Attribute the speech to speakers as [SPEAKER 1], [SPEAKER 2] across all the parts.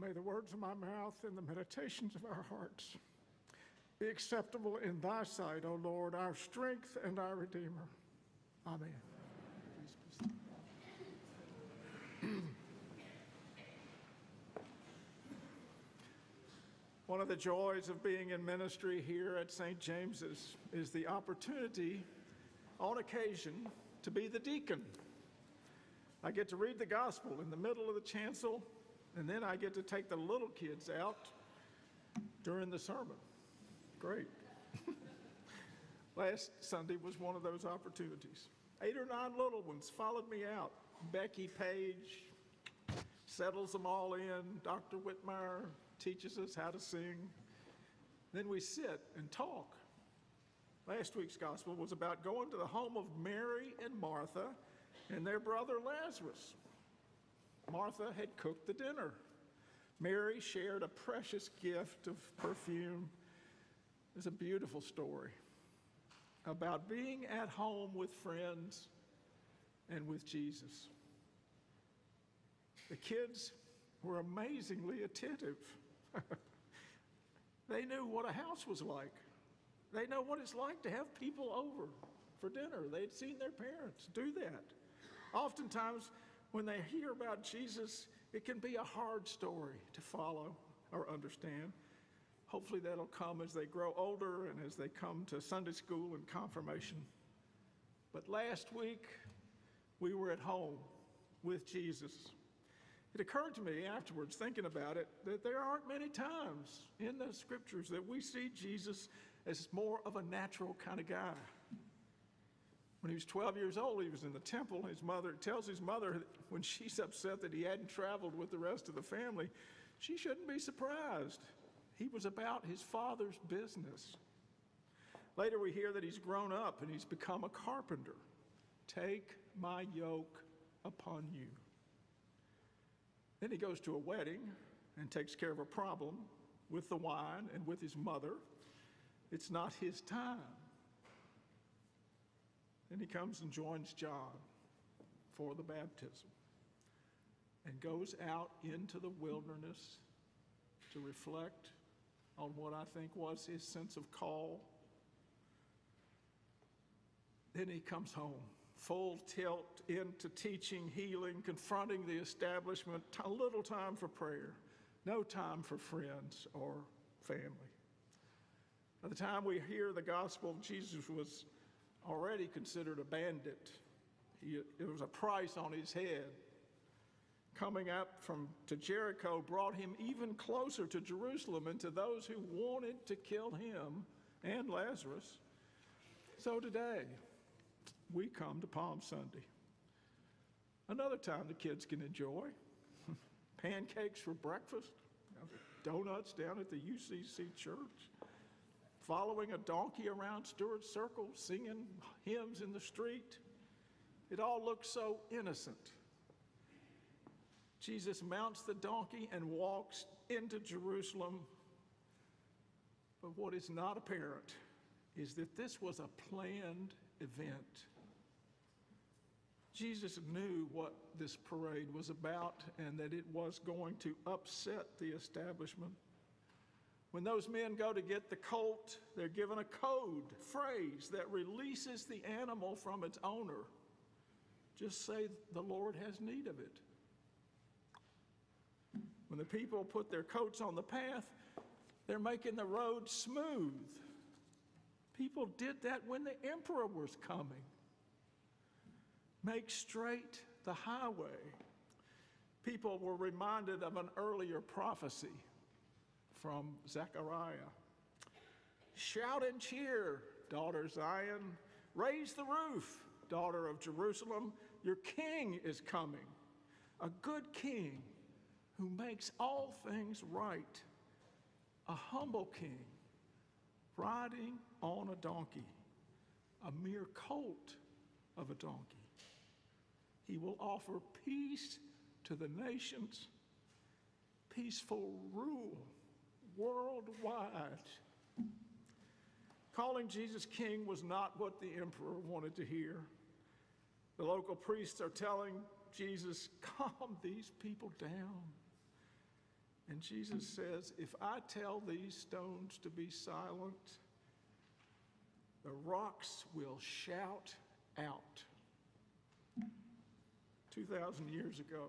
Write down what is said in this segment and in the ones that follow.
[SPEAKER 1] May the words of my mouth and the meditations of our hearts be acceptable in thy sight, O Lord, our strength and our Redeemer. Amen. One of the joys of being in ministry here at St. James's is the opportunity, on occasion, to be the deacon. I get to read the gospel in the middle of the chancel, and then I get to take the little kids out during the sermon. Great. Last Sunday was one of those opportunities. 8 or 9 little ones followed me out. Becky Page settles them all in. Dr. Whitmire teaches us how to sing. Then we sit and talk. Last week's gospel was about going to the home of Mary and Martha and their brother Lazarus. Martha had cooked the dinner. Mary shared a precious gift of perfume. It's a beautiful story about being at home with friends and with Jesus. The kids were amazingly attentive. They knew what a house was like. They know what it's like to have people over for dinner. They'd seen their parents do that. Oftentimes, when they hear about Jesus, it can be a hard story to follow or understand. Hopefully that'll come as they grow older and as they come to Sunday school and confirmation. But last week, we were at home with Jesus. It occurred to me afterwards, thinking about it, that there aren't many times in the scriptures that we see Jesus as more of a natural kind of guy. When he was 12 years old, he was in the temple. His mother tells his mother when she's upset that he hadn't traveled with the rest of the family, she shouldn't be surprised. He was about his father's business. Later we hear that he's grown up and he's become a carpenter. Take my yoke upon you. Then he goes to a wedding and takes care of a problem with the wine and with his mother. It's not his time. Then he comes and joins John for the baptism and goes out into the wilderness to reflect on what I think was his sense of call. Then he comes home, full tilt into teaching, healing, confronting the establishment, a little time for prayer, no time for friends or family. By the time we hear the gospel, Jesus was already considered a bandit. It was a price on his head. Coming up to Jericho brought him even closer to Jerusalem and to those who wanted to kill him and Lazarus. So today, we come to Palm Sunday. Another time the kids can enjoy. Pancakes for breakfast, donuts down at the UCC church, following a donkey around Stewart's Circle, singing hymns in the street. It all looks so innocent. Jesus mounts the donkey and walks into Jerusalem. But what is not apparent is that this was a planned event. Jesus knew what this parade was about and that it was going to upset the establishment. When those men go to get the colt, they're given a code phrase that releases the animal from its owner. Just say, the Lord has need of it. When the people put their coats on the path, they're making the road smooth. People did that when the emperor was coming. Make straight the highway. People were reminded of an earlier prophecy from Zechariah. Shout and cheer, daughter Zion. Raise the roof, daughter of Jerusalem. Your king is coming, a good king who makes all things right, a humble king riding on a donkey, a mere colt of a donkey. He will offer peace to the nations, peaceful rule worldwide. Calling Jesus king was not what the emperor wanted to hear. The local priests are telling Jesus, calm these people down. And Jesus says, if I tell these stones to be silent, the rocks will shout out. 2,000 years ago,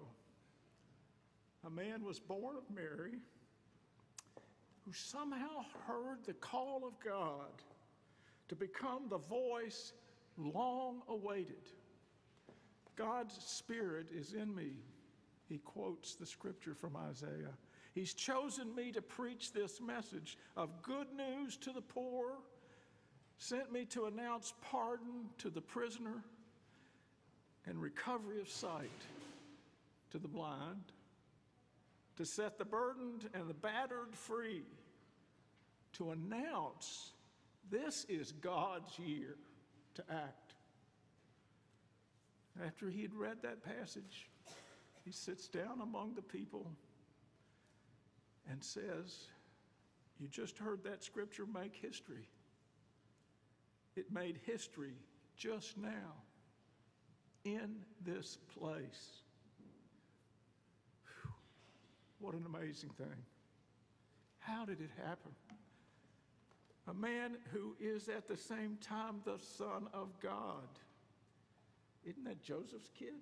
[SPEAKER 1] a man was born of Mary who somehow heard the call of God to become the voice long awaited. God's Spirit is in me. He quotes the scripture from Isaiah. He's chosen me to preach this message of good news to the poor, sent me to announce pardon to the prisoner and recovery of sight to the blind, to set the burdened and the battered free, to announce this is God's year to act. After he had read that passage, he sits down among the people and says, you just heard that scripture make history. It made history just now in this place. Whew. What an amazing thing. How did it happen? A man who is at the same time the Son of God. Isn't that Joseph's kid?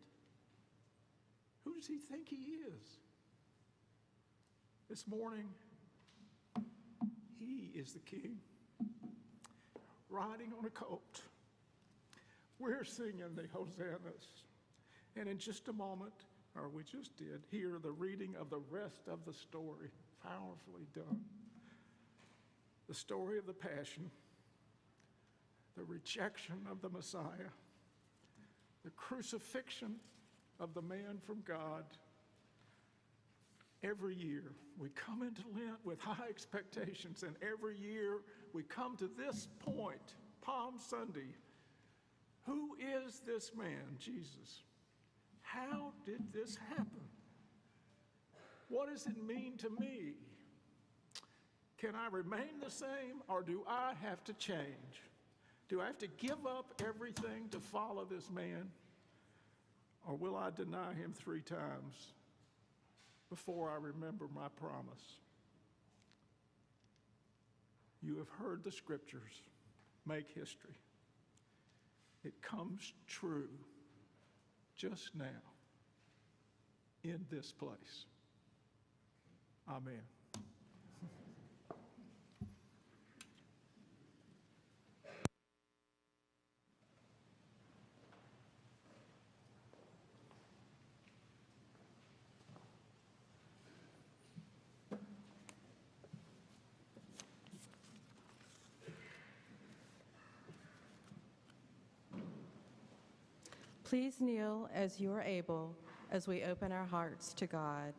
[SPEAKER 1] Who does he think he is? This morning, he is the king, riding on a colt. We're singing the Hosannas. And in just a moment, or we just did, hear the reading of the rest of the story, powerfully done. The story of the Passion, the rejection of the Messiah, the crucifixion of the man from God. Every year we come into Lent with high expectations, and every year we come to this point, Palm Sunday. Who is this man, Jesus? How did this happen? What does it mean to me? Can I remain the same, or do I have to change? Do I have to give up everything to follow this man? Or will I deny him 3 times before I remember my promise? You have heard the scriptures make history. It comes true just now in this place. Amen.
[SPEAKER 2] Please kneel as you are able as we open our hearts to God.